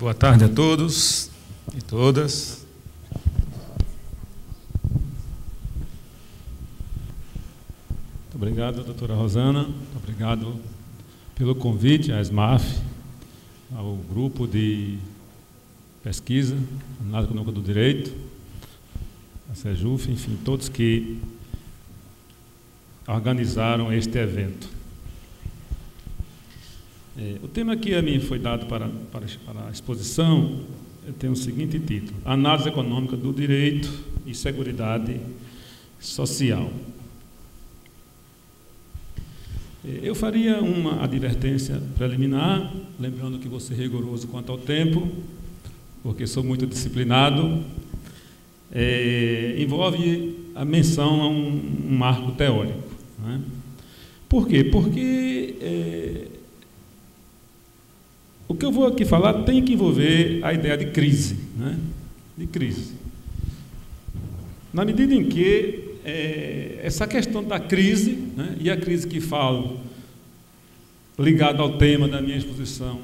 Boa tarde a todos e todas. Muito obrigado, doutora Rosana. Muito obrigado pelo convite à SMAF, ao grupo de pesquisa, Análise Econômica do Direito, a SEJUF, enfim, todos que organizaram este evento. O tema que a mim foi dado para a exposição tem o seguinte título: Análise Econômica do Direito e Seguridade Social. Eu faria uma advertência preliminar, lembrando que vou ser rigoroso quanto ao tempo, porque sou muito disciplinado. Envolve a menção a um marco teórico. Não é? Por quê? Porque o que eu vou aqui falar tem que envolver a ideia de crise, né? De crise. Na medida em que essa questão da crise, né, e a crise que falo, ligada ao tema da minha exposição,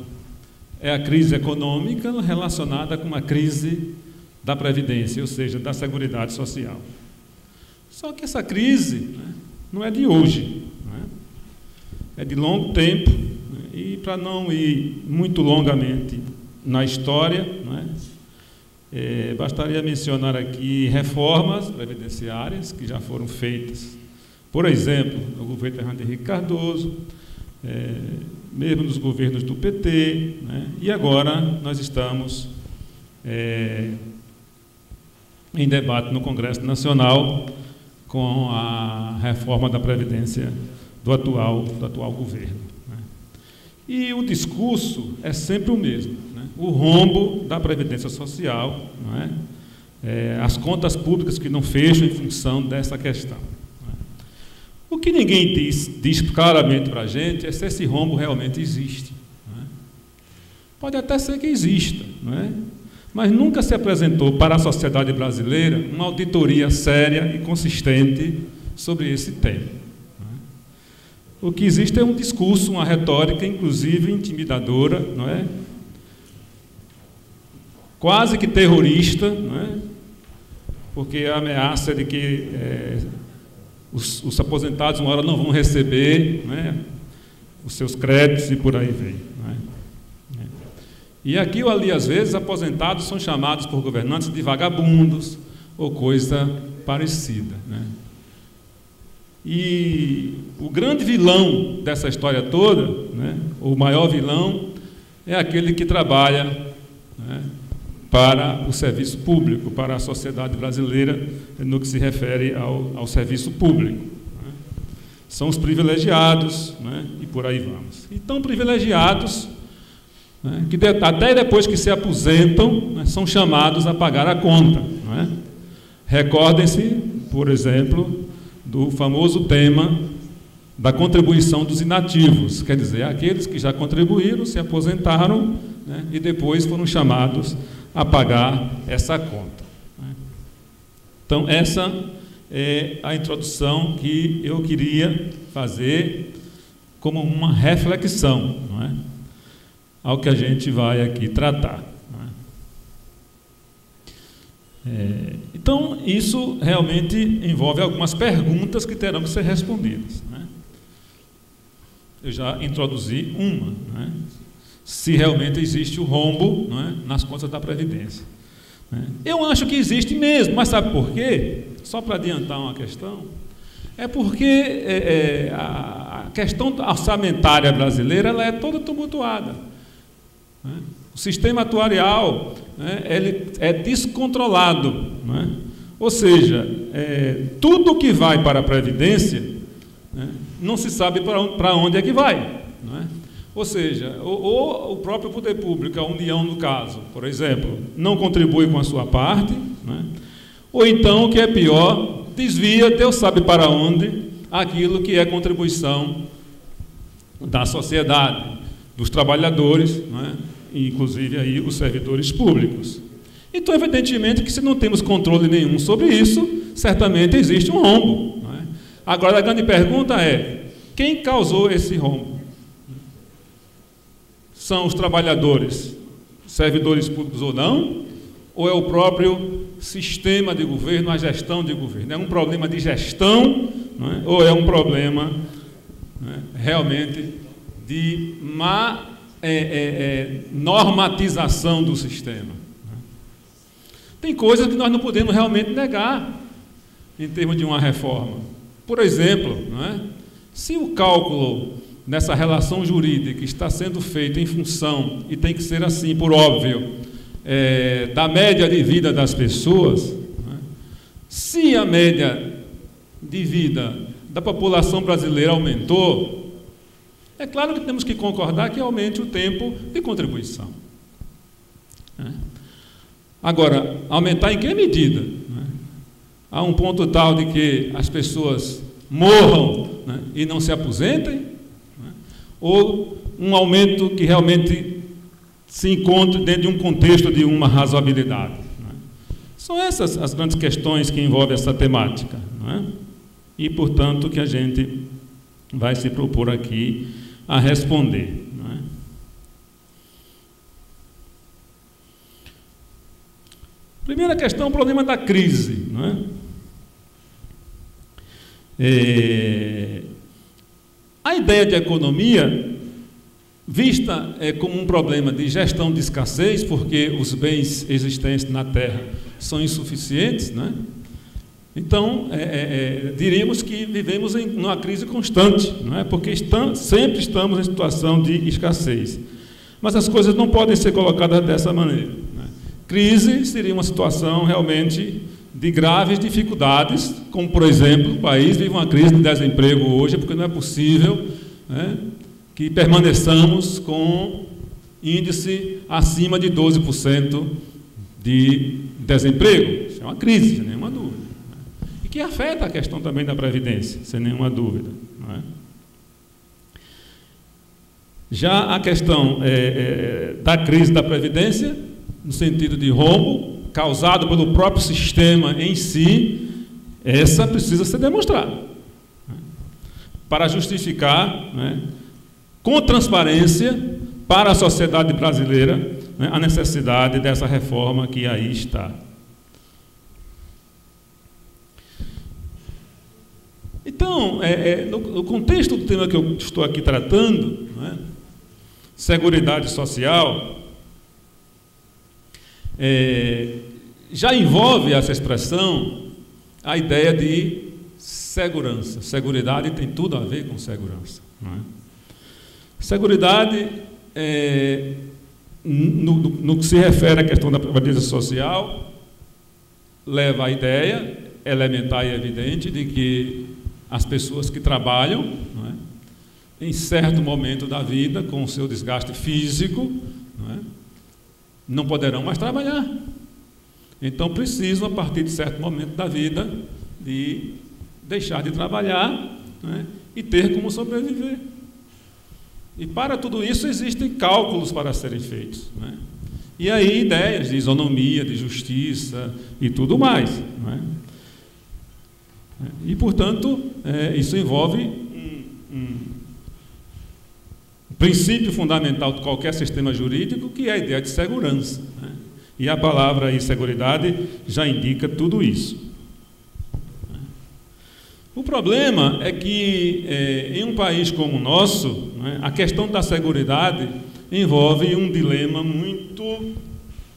é a crise econômica relacionada com a crise da Previdência, ou seja, da Seguridade Social. Só que essa crise, né, não é de hoje, né, é de longo tempo, né, e para não ir muito longamente na história, né, bastaria mencionar aqui reformas previdenciárias que já foram feitas, por exemplo, no governo Fernando Henrique Cardoso, mesmo nos governos do PT, né, e agora nós estamos em debate no Congresso Nacional com a reforma da Previdência do atual governo. Né. E o discurso é sempre o mesmo, né, o rombo da Previdência Social, não é? As contas públicas que não fecham em função dessa questão. Não é? O que ninguém diz claramente para a gente é se esse rombo realmente existe. Não é? Pode até ser que exista, não é? Mas nunca se apresentou para a sociedade brasileira uma auditoria séria e consistente sobre esse tema. Não é? O que existe é um discurso, uma retórica, inclusive intimidadora, não é? Quase que terrorista, não é? Porque a ameaça de que os aposentados uma hora não vão receber, não é, os seus créditos e por aí vem. Não é? E aqui ou ali, às vezes, aposentados são chamados por governantes de vagabundos ou coisa parecida. Né? E o grande vilão dessa história toda, né, o maior vilão, é aquele que trabalha, né, para o serviço público, para a sociedade brasileira, no que se refere ao serviço público. Né? São os privilegiados, né, e por aí vamos. Então, privilegiados, né, que até depois que se aposentam, né, são chamados a pagar a conta. Não é? Recordem-se, por exemplo, do famoso tema da contribuição dos inativos, quer dizer, aqueles que já contribuíram, se aposentaram, né, e depois foram chamados a pagar essa conta. Né? Então, essa é a introdução que eu queria fazer como uma reflexão, não é, ao que a gente vai aqui tratar. Não é? Então, isso realmente envolve algumas perguntas que terão que ser respondidas. Né? Eu já introduzi uma, né? Se realmente existe o rombo, não é, nas contas da Previdência. Né? Eu acho que existe mesmo, mas sabe por quê? Só para adiantar uma questão, é porque a questão orçamentária brasileira ela é toda tumultuada. Né? O sistema atuarial, né, ele é descontrolado. Né? Ou seja, tudo que vai para a Previdência, né, não se sabe para onde é que vai. Não é? Ou seja, ou o próprio poder público, a União no caso, por exemplo, não contribui com a sua parte, né? Ou então, o que é pior, desvia, Deus sabe para onde, aquilo que é contribuição da sociedade, dos trabalhadores, né? Inclusive aí os servidores públicos. Então, evidentemente que se não temos controle nenhum sobre isso, certamente existe um rombo. Né? Agora, a grande pergunta é, quem causou esse rombo? São os trabalhadores servidores públicos ou não, ou é o próprio sistema de governo, a gestão de governo? É um problema de gestão, não é? Ou é um problema, não é, realmente de má normatização do sistema? Tem coisas que nós não podemos realmente negar em termos de uma reforma. Por exemplo, não é? Se o cálculo nessa relação jurídica está sendo feito em função, e tem que ser assim, por óbvio, da média de vida das pessoas, não é? Se a média de vida da população brasileira aumentou, é claro que temos que concordar que aumente o tempo de contribuição. Agora, aumentar em que medida? Há um ponto tal de que as pessoas morram, né, e não se aposentem, né, ou um aumento que realmente se encontre dentro de um contexto de uma razoabilidade? Né? São essas as grandes questões que envolvem essa temática, né? E, portanto, que a gente vai se propor aqui a responder. Né? Primeira questão, o problema da crise. Né? A ideia de economia, vista como um problema de gestão de escassez, porque os bens existentes na Terra são insuficientes, né? Então, diríamos que vivemos em uma crise constante, não é? Porque sempre estamos em situação de escassez. Mas as coisas não podem ser colocadas dessa maneira. Né? Crise seria uma situação realmente de graves dificuldades, como, por exemplo, o país vive uma crise de desemprego hoje, porque não é possível, né, que permaneçamos com índice acima de 12% de desemprego. Isso é uma crise, sem nenhuma dúvida. Né? E que afeta a questão também da Previdência, sem nenhuma dúvida. Não é? Já a questão da crise da Previdência, no sentido de rombo, causado pelo próprio sistema em si, essa precisa ser demonstrada, né, para justificar, né, com transparência para a sociedade brasileira, né, a necessidade dessa reforma que aí está. Então, no contexto do tema que eu estou aqui tratando, né, Seguridade Social, já envolve essa expressão a ideia de segurança. Seguridade tem tudo a ver com segurança. Não é? Seguridade, no que se refere à questão da previdência social, leva à ideia elementar e evidente de que as pessoas que trabalham, não é, em certo momento da vida, com o seu desgaste físico, não é, não poderão mais trabalhar. Então precisam, a partir de certo momento da vida, de deixar de trabalhar, né, e ter como sobreviver. E para tudo isso existem cálculos para serem feitos, né? E aí ideias de isonomia, de justiça e tudo mais, né? E, portanto, isso envolve um princípio fundamental de qualquer sistema jurídico, que é a ideia de segurança, né? E a palavra aí, seguridade, já indica tudo isso. O problema é que, em um país como o nosso, né, a questão da seguridade envolve um dilema muito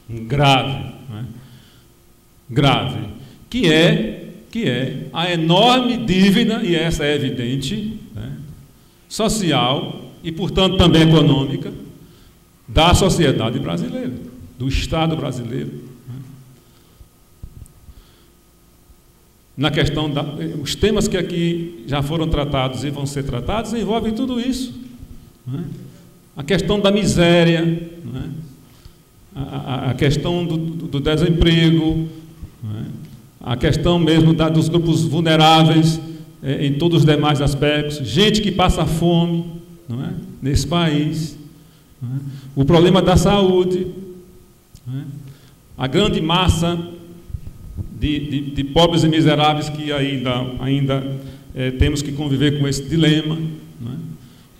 grave, né? Grave, que é a enorme dívida, e essa é evidente, né, social e, portanto, também econômica, da sociedade brasileira, do Estado brasileiro. Né? Na questão os temas que aqui já foram tratados e vão ser tratados envolvem tudo isso. Né? A questão da miséria, né? A questão do desemprego, né? A questão mesmo dos grupos vulneráveis, em todos os demais aspectos, gente que passa fome, não é? Nesse país, não é? O problema da saúde, não é? A grande massa de pobres e miseráveis que ainda temos que conviver com esse dilema, não é?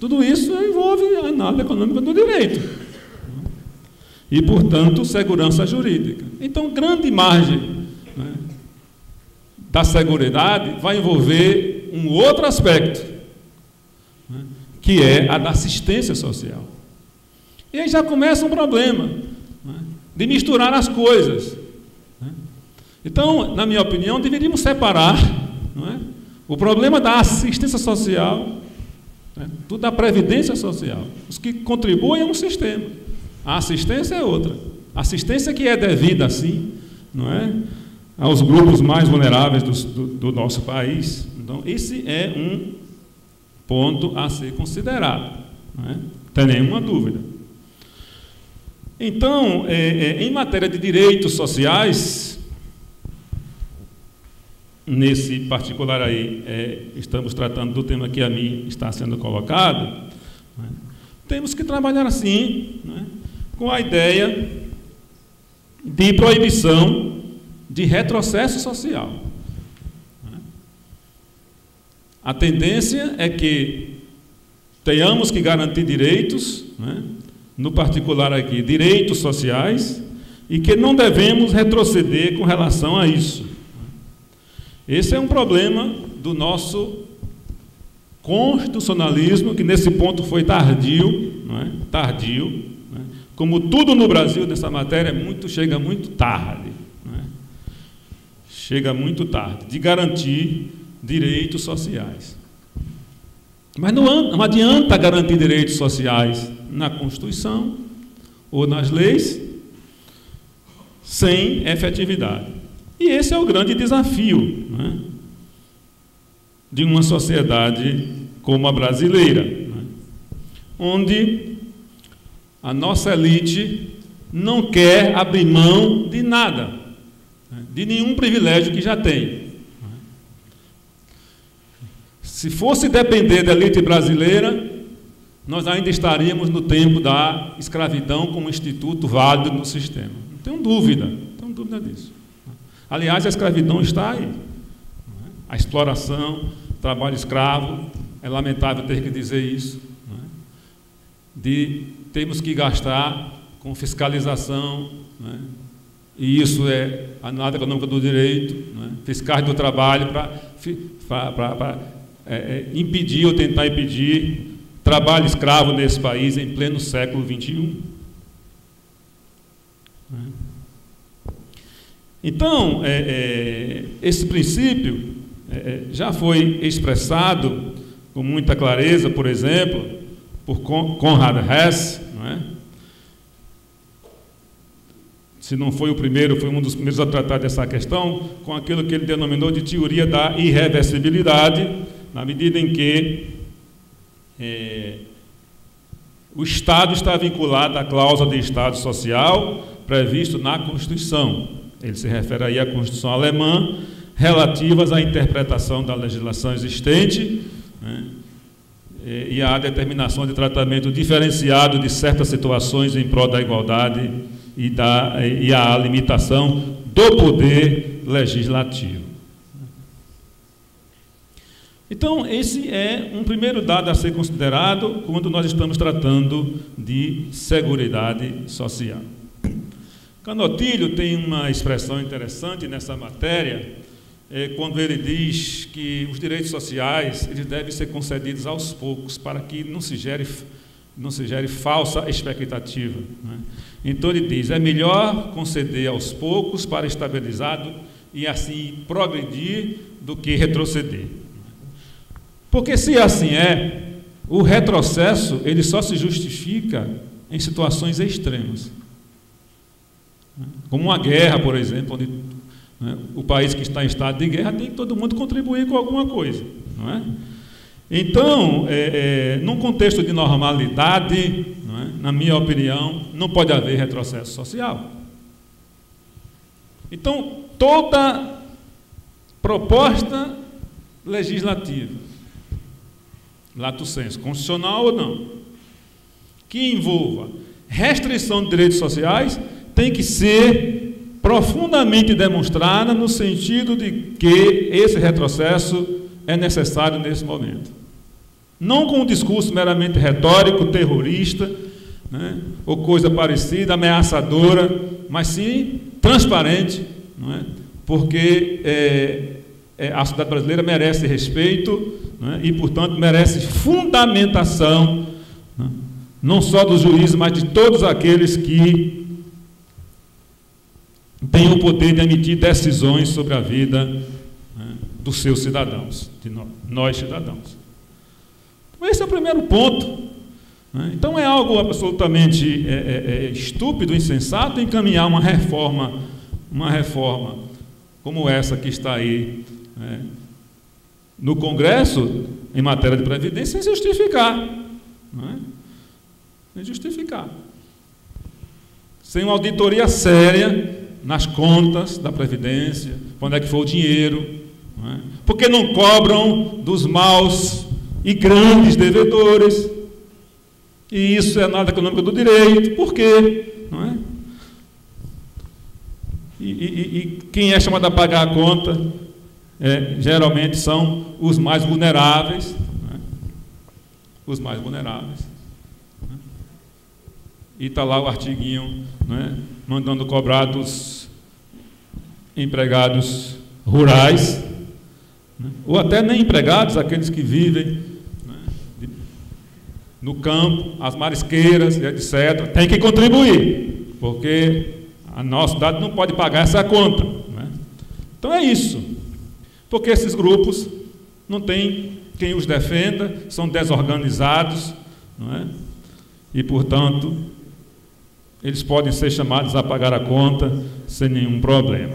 Tudo isso envolve a análise econômica do direito, não é? e, portanto, segurança jurídica. Então, grande margem, né, da seguridade vai envolver um outro aspecto, né, que é a da assistência social. E aí já começa um problema, né, de misturar as coisas. Né? Então, na minha opinião, deveríamos separar, não é, o problema da assistência social, né, da previdência social. Os que contribuem é um sistema. A assistência é outra. A assistência que é devida, assim, não é, aos grupos mais vulneráveis do nosso país. Então, esse é um ponto a ser considerado. Não é? Não tem nenhuma dúvida. Então, em matéria de direitos sociais, nesse particular aí, estamos tratando do tema que a mim está sendo colocado, né? Temos que trabalhar assim, né, com a ideia de proibição de retrocesso social. Né? A tendência é que tenhamos que garantir direitos, né, no particular aqui, direitos sociais, e que não devemos retroceder com relação a isso. Esse é um problema do nosso constitucionalismo, que nesse ponto foi tardio, não é? Tardio, não é? Como tudo no Brasil nessa matéria chega muito tarde, não é? Chega muito tarde, de garantir direitos sociais. Mas não adianta garantir direitos sociais na Constituição ou nas leis sem efetividade. E esse é o grande desafio, né, de uma sociedade como a brasileira, né, onde a nossa elite não quer abrir mão de nada, né, de nenhum privilégio que já tem. Se fosse depender da elite brasileira, nós ainda estaríamos no tempo da escravidão como instituto válido no sistema. Não tenho dúvida disso. Aliás, a escravidão está aí. A exploração, trabalho escravo, é lamentável ter que dizer isso. Temos que gastar com fiscalização, e isso é a análise econômica do direito, fiscais do trabalho para impedir ou tentar impedir trabalho escravo nesse país em pleno século XXI. Então, esse princípio já foi expressado com muita clareza, por exemplo, por Konrad Hess, não é? Se não foi o primeiro, foi um dos primeiros a tratar dessa questão, com aquilo que ele denominou de teoria da irreversibilidade, na medida em que o Estado está vinculado à cláusula de Estado social previsto na Constituição. Ele se refere aí à Constituição alemã, relativas à interpretação da legislação existente, né, e à determinação de tratamento diferenciado de certas situações em prol da igualdade e à limitação do poder legislativo. Então, esse é um primeiro dado a ser considerado quando nós estamos tratando de seguridade social. Canotilho tem uma expressão interessante nessa matéria, quando ele diz que os direitos sociais eles devem ser concedidos aos poucos, para que não se gere falsa expectativa, né? Então ele diz, é melhor conceder aos poucos para estabilizado e assim progredir do que retroceder. Porque se assim o retrocesso ele só se justifica em situações extremas. Como uma guerra, por exemplo, onde o país que está em estado de guerra tem que todo mundo contribuir com alguma coisa, não é? Então, num contexto de normalidade, não é? Na minha opinião, não pode haver retrocesso social. Então, toda proposta legislativa, lato sensu, constitucional ou não, que envolva restrição de direitos sociais, tem que ser profundamente demonstrada no sentido de que esse retrocesso é necessário nesse momento. Não com um discurso meramente retórico, terrorista, né, ou coisa parecida, ameaçadora, mas sim transparente, não é? Porque a sociedade brasileira merece respeito, não é? E, portanto, merece fundamentação, não só dos juízes, mas de todos aqueles que têm o poder de emitir decisões sobre a vida, né, dos seus cidadãos, de nós cidadãos. Então, esse é o primeiro ponto, né? Então é algo absolutamente estúpido, insensato encaminhar uma reforma como essa que está aí, né, no Congresso em matéria de previdência sem justificar, não é? Sem justificar, sem uma auditoria séria nas contas da Previdência, onde é que foi o dinheiro, não é? Porque não cobram dos maus e grandes devedores, e isso é nada econômico do direito. Por quê? Não é? E quem é chamado a pagar a conta geralmente são os mais vulneráveis, não é? Os mais vulneráveis. Não é? E está lá o artiguinho, não é, mandando cobrar dos empregados rurais, né, ou até nem empregados, aqueles que vivem, né, no campo, as marisqueiras, etc. Tem que contribuir, porque a nossa cidade não pode pagar essa conta, né? Então é isso, porque esses grupos não tem quem os defenda, são desorganizados, não é? E, portanto, eles podem ser chamados a pagar a conta sem nenhum problema.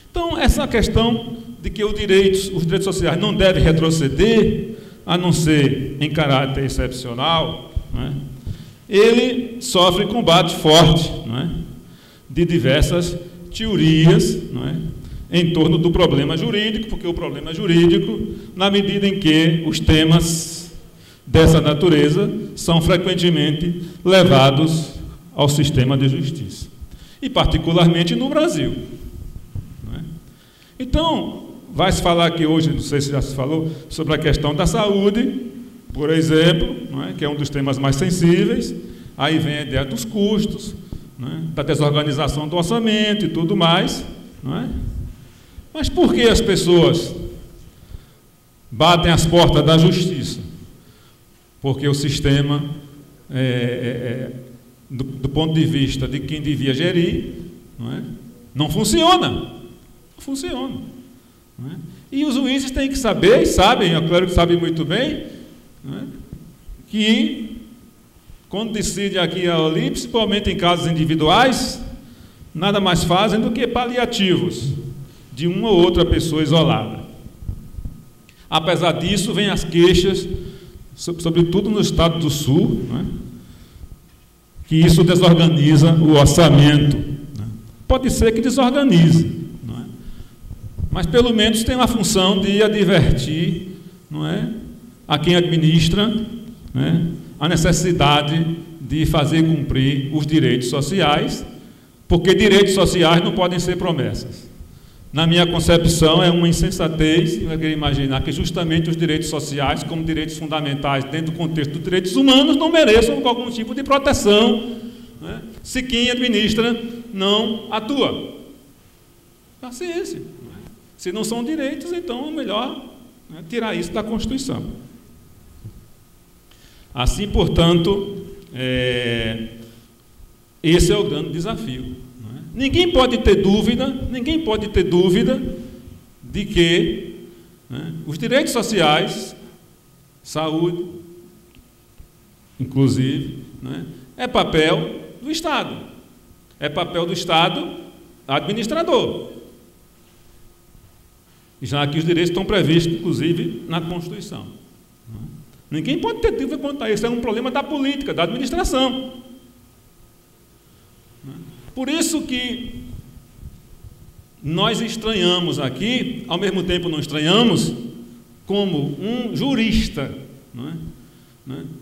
Então, essa questão de que os direitos sociais não devem retroceder, a não ser em caráter excepcional, não é? Ele sofre combate forte, não é, de diversas teorias, não é, em torno do problema jurídico, porque o problema jurídico, na medida em que os temas dessa natureza são frequentemente levados ao sistema de justiça, e particularmente no Brasil, não é? Então, vai se falar aqui hoje, não sei se já se falou, sobre a questão da saúde, por exemplo, não é, que é um dos temas mais sensíveis. Aí vem a ideia dos custos, não é, da desorganização do orçamento e tudo mais, não é? Mas por que as pessoas batem as portas da justiça? Porque o sistema, do ponto de vista de quem devia gerir, não funciona. Não funciona. Não é? E os juízes têm que saber, e sabem, é claro que sabem muito bem, não é, que quando decidem aqui ali, principalmente em casos individuais, nada mais fazem do que paliativos de uma ou outra pessoa isolada. Apesar disso, vêm as queixas, sobretudo no estado do Sul, né, que isso desorganiza o orçamento. Né? Pode ser que desorganize, não é? Mas pelo menos tem uma função de advertir, não é, a quem administra, né, a necessidade de fazer cumprir os direitos sociais, porque direitos sociais não podem ser promessas. Na minha concepção, é uma insensatez eu queria imaginar que justamente os direitos sociais, como direitos fundamentais dentro do contexto dos direitos humanos, não mereçam algum tipo de proteção, né, se quem administra não atua. Paciência. Se não são direitos, então é melhor, né, tirar isso da Constituição. Assim, portanto, esse é o grande desafio. Ninguém pode ter dúvida de que, né, os direitos sociais, saúde, inclusive, né, é papel do Estado. É papel do Estado administrador. Já que os direitos estão previstos, inclusive, na Constituição. Ninguém pode ter dúvida quanto a isso. É um problema da política, da administração. Por isso que nós estranhamos aqui, ao mesmo tempo não estranhamos, como um jurista, não é?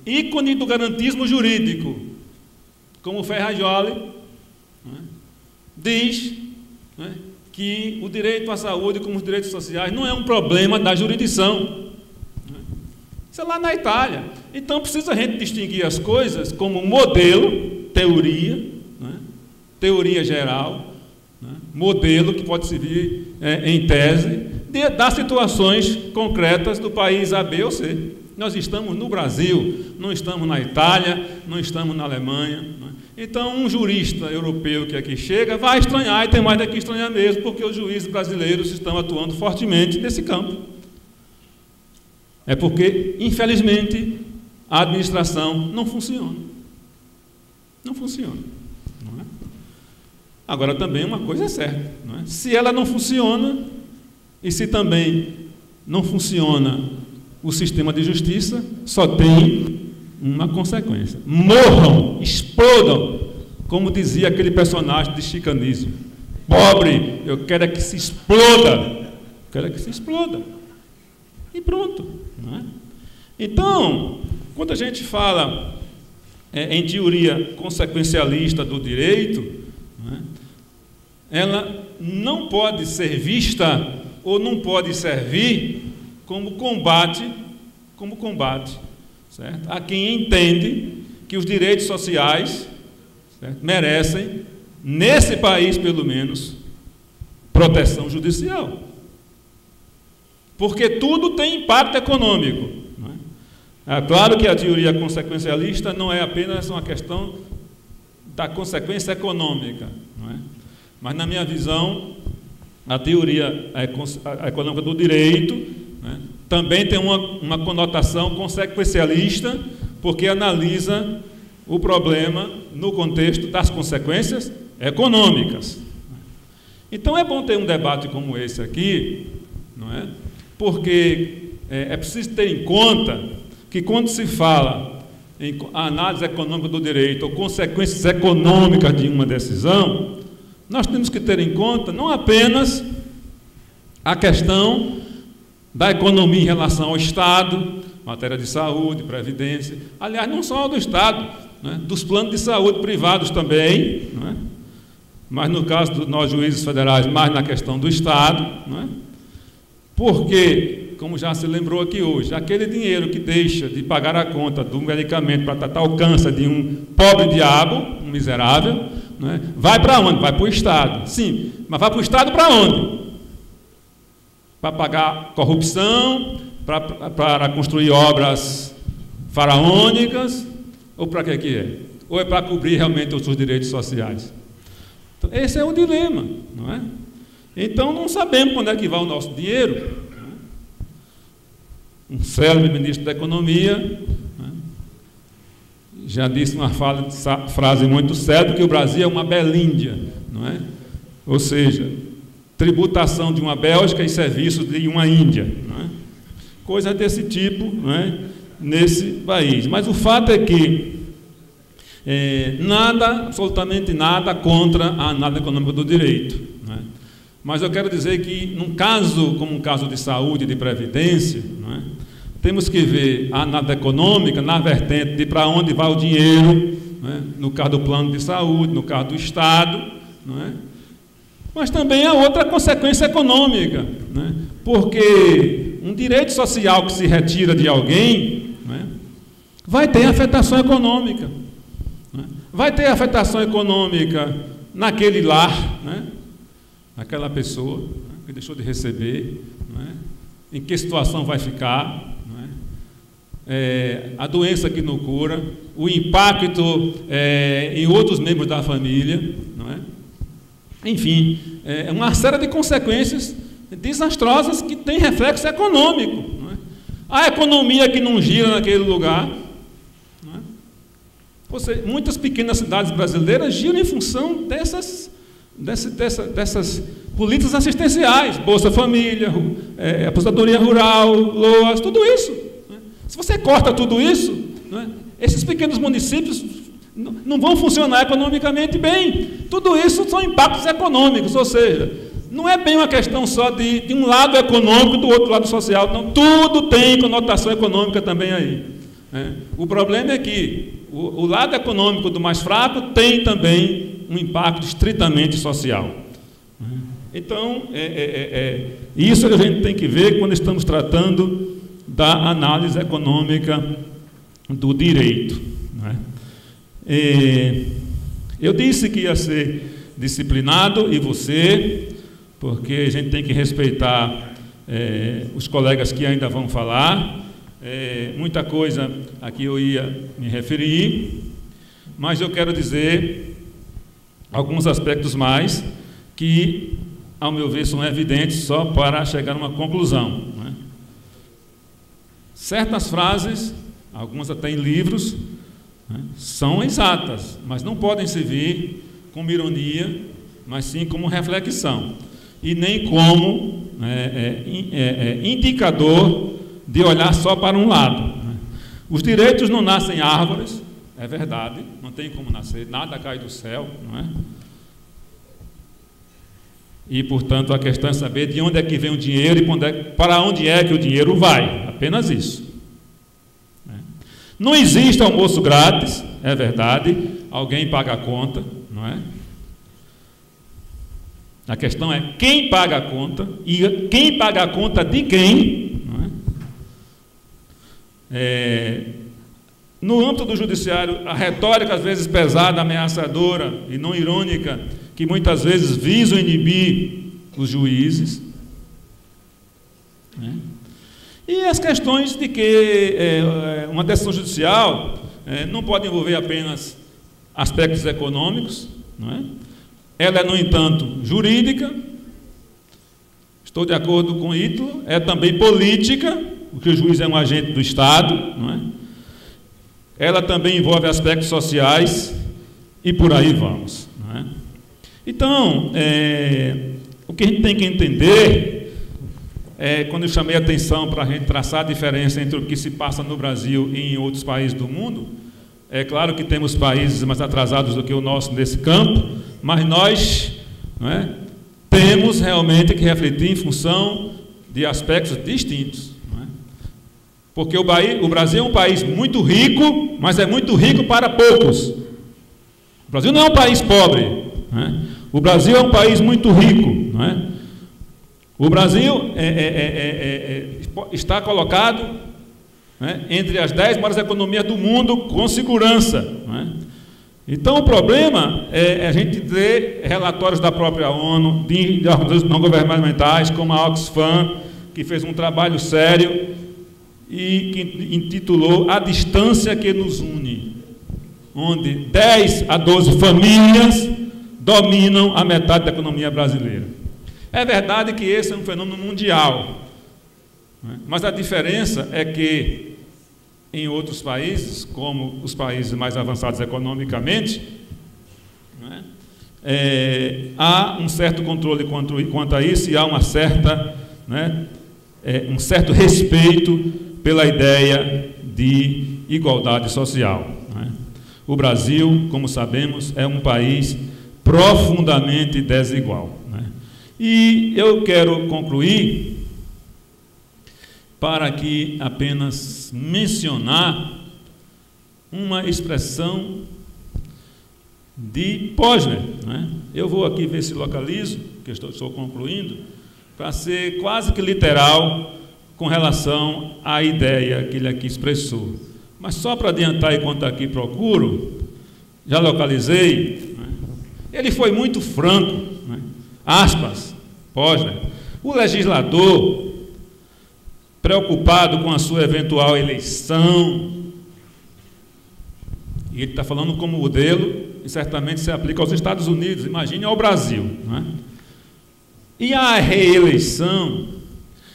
Ícone do garantismo jurídico, como Ferrajoli, não é? Diz, não é, que o direito à saúde, como os direitos sociais, não é um problema da jurisdição. Não é? Isso é lá na Itália. Então precisa a gente distinguir as coisas como modelo, teoria, né? Teoria geral, né? Modelo que pode servir em tese, das situações concretas do país A, B ou C. Nós estamos no Brasil, não estamos na Itália, não estamos na Alemanha. Né? Então, um jurista europeu que aqui chega vai estranhar, e tem mais daqui estranhar mesmo, porque os juízes brasileiros estão atuando fortemente nesse campo. É porque, infelizmente, a administração não funciona. Não funciona. Não é? Agora, também uma coisa é certa. Não é? Se ela não funciona, e se também não funciona o sistema de justiça, só tem uma consequência. Morram, explodam, como dizia aquele personagem de Chico Anísio. Pobre, eu quero é que se exploda. Eu quero é que se exploda. E pronto. Não é? Então, quando a gente fala em teoria consequencialista do direito, não é? Ela não pode ser vista ou não pode servir como combate, certo? A quem entende que os direitos sociais, certo, merecem, nesse país pelo menos, proteção judicial. Porque tudo tem impacto econômico. Não é? É claro que a teoria consequencialista não é apenas uma questão da consequência econômica, não é? Mas, na minha visão, a teoria econômica do direito, né, também tem uma conotação consequencialista, porque analisa o problema no contexto das consequências econômicas. Então, é bom ter um debate como esse aqui, não é? Porque é preciso ter em conta que, quando se fala em análise econômica do direito ou consequências econômicas de uma decisão, nós temos que ter em conta não apenas a questão da economia em relação ao Estado, matéria de saúde, previdência, aliás, não só do Estado, né, dos planos de saúde privados também, não é? Mas no caso de nós juízes federais, mais na questão do Estado, não é? Porque, como já se lembrou aqui hoje, aquele dinheiro que deixa de pagar a conta do medicamento para tratar o câncer de um pobre diabo, um miserável, não é? Vai para onde? Vai para o Estado. Sim, mas vai para o Estado para onde? Para pagar corrupção, para construir obras faraônicas, ou para que é? Ou é para cobrir realmente os seus direitos sociais? Então, esse é o dilema, não é? Então, não sabemos quando é que vai o nosso dinheiro. Um célebre ministro da Economia já disse uma frase muito célebre, que o Brasil é uma Belíndia, não é? Ou seja, tributação de uma Bélgica e serviços de uma Índia, não é? Coisa desse tipo, não é? Nesse país. Mas o fato é que nada, absolutamente nada, contra a análise econômica do direito, não é? Mas eu quero dizer que, num caso como um caso de saúde e de previdência, não é? Temos que ver a análise econômica na vertente de para onde vai o dinheiro, não é? No caso do plano de saúde, no caso do Estado, não é? Mas também há outra consequência econômica, não é? Porque um direito social que se retira de alguém, não é? Vai ter afetação econômica, não é? Vai ter afetação econômica naquele lar, não é? Aquela pessoa, não é? Que deixou de receber, não é? Em que situação vai ficar, não é? A doença que não cura, o impacto em outros membros da família, não é? Enfim, uma série de consequências desastrosas que têm reflexo econômico, não é? A economia que não gira naquele lugar, não é? Muitas pequenas cidades brasileiras giram em função dessas políticas assistenciais, Bolsa Família, aposentadoria rural, LOAS, tudo isso, né? Se você corta tudo isso, né, esses pequenos municípios não vão funcionar economicamente bem. Tudo isso são impactos econômicos, ou seja, não é bem uma questão só de um lado econômico e do outro lado social, não, tudo tem conotação econômica também aí, né? O problema é que o lado econômico do mais fraco tem também um impacto estritamente social. Então, isso que a gente tem que ver quando estamos tratando da análise econômica do direito, né? Eu disse que ia ser disciplinado, e você, porque a gente tem que respeitar os colegas que ainda vão falar. Muita coisa aqui eu ia me referir, mas eu quero dizer alguns aspectos mais que, ao meu ver, são evidentes só para chegar a uma conclusão, né? Certas frases, algumas até em livros, né, são exatas, mas não podem servir como ironia, mas sim como reflexão, e nem como indicador de olhar só para um lado, né? Os direitos não nascem árvores, é verdade, não tem como nascer, nada cai do céu, não é? E, portanto, a questão é saber de onde é que vem o dinheiro e para onde é que o dinheiro vai, apenas isso, né? Não existe almoço grátis, é verdade, alguém paga a conta, não é? A questão é quem paga a conta e quem paga a conta de quem, não é? No âmbito do judiciário, a retórica às vezes pesada, ameaçadora e não irônica, que muitas vezes visam inibir os juízes, né? E as questões de que uma decisão judicial não pode envolver apenas aspectos econômicos, não é? Ela é, no entanto, jurídica, estou de acordo com Ítalo, é também política, porque o juiz é um agente do Estado, não é? Ela também envolve aspectos sociais e por aí vamos, não é? Então, o que a gente tem que entender quando eu chamei a atenção para a gente traçar a diferença entre o que se passa no Brasil e em outros países do mundo, é claro que temos países mais atrasados do que o nosso nesse campo, mas nós, não é, temos realmente que refletir em função de aspectos distintos, não é? Porque o Brasil é um país muito rico, mas é muito rico para poucos. O Brasil não é um país pobre, não é? O Brasil é um país muito rico, não é? O Brasil está colocado, né, entre as 10 maiores economias do mundo com segurança, não é? Então o problema é a gente ter relatórios da própria ONU, de organizações não governamentais, como a Oxfam, que fez um trabalho sério e que intitulou A Distância que Nos Une, onde 10 a 12 famílias dominam a metade da economia brasileira. É verdade que esse é um fenômeno mundial, né? Mas a diferença é que em outros países, como os países mais avançados economicamente, né, há um certo controle quanto a isso, e há uma certa, né, um certo respeito pela ideia de igualdade social, né? O Brasil, como sabemos, é um país profundamente desigual, né? E eu quero concluir para aqui apenas mencionar uma expressão de Posner, né? Eu vou aqui ver se localizo, que estou concluindo, para ser quase que literal com relação à ideia que ele aqui expressou. Mas só para adiantar enquanto aqui procuro, já localizei, né? Ele foi muito franco, né? Aspas, Posner, o legislador preocupado com a sua eventual eleição, e ele está falando como modelo, e certamente se aplica aos Estados Unidos, imagine ao Brasil, não é? E a reeleição,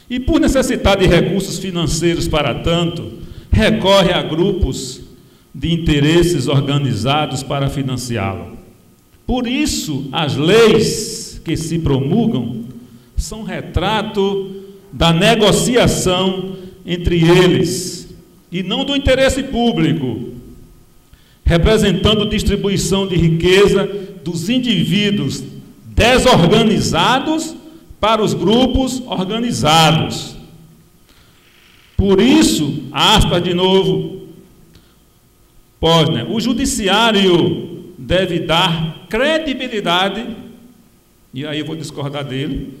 e por necessitar de recursos financeiros para tanto, recorre a grupos de interesses organizados para financiá-lo. Por isso, as leis que se promulgam são retrato da negociação entre eles, e não do interesse público, representando distribuição de riqueza dos indivíduos desorganizados para os grupos organizados. Por isso, aspas de novo, Posner, o judiciário deve dar credibilidade, e aí eu vou discordar dele,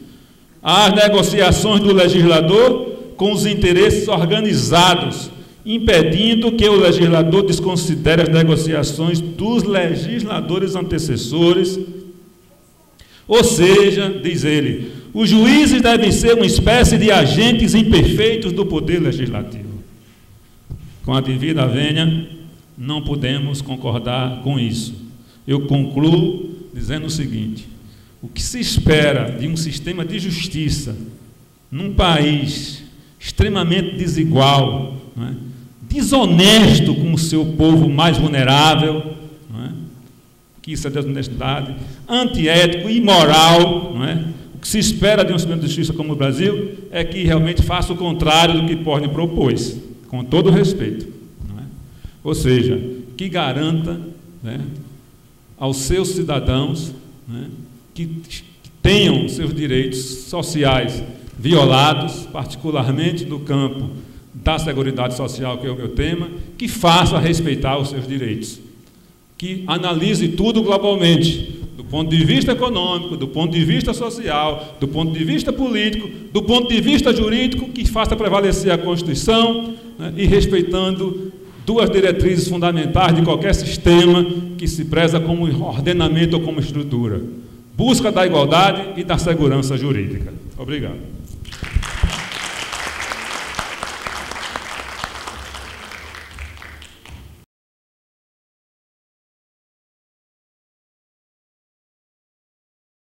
às negociações do legislador com os interesses organizados, impedindo que o legislador desconsidere as negociações dos legisladores antecessores. Ou seja, diz ele, os juízes devem ser uma espécie de agentes imperfeitos do poder legislativo. Com a devida vênia, não podemos concordar com isso. Eu concluo dizendo o seguinte: o que se espera de um sistema de justiça num país extremamente desigual, não é? Desonesto com o seu povo mais vulnerável, não é? Que isso é desonestidade, antiético, imoral, não é? O que se espera de um sistema de justiça como o Brasil é que realmente faça o contrário do que Porne propôs, com todo o respeito, não é? Ou seja, que garanta, né, aos seus cidadãos, né, que tenham seus direitos sociais violados, particularmente no campo da Seguridade Social, que é o meu tema, que faça respeitar os seus direitos, que analise tudo globalmente, do ponto de vista econômico, do ponto de vista social, do ponto de vista político, do ponto de vista jurídico, que faça prevalecer a Constituição, né, e respeitando duas diretrizes fundamentais de qualquer sistema que se preza como ordenamento ou como estrutura: busca da igualdade e da segurança jurídica. Obrigado.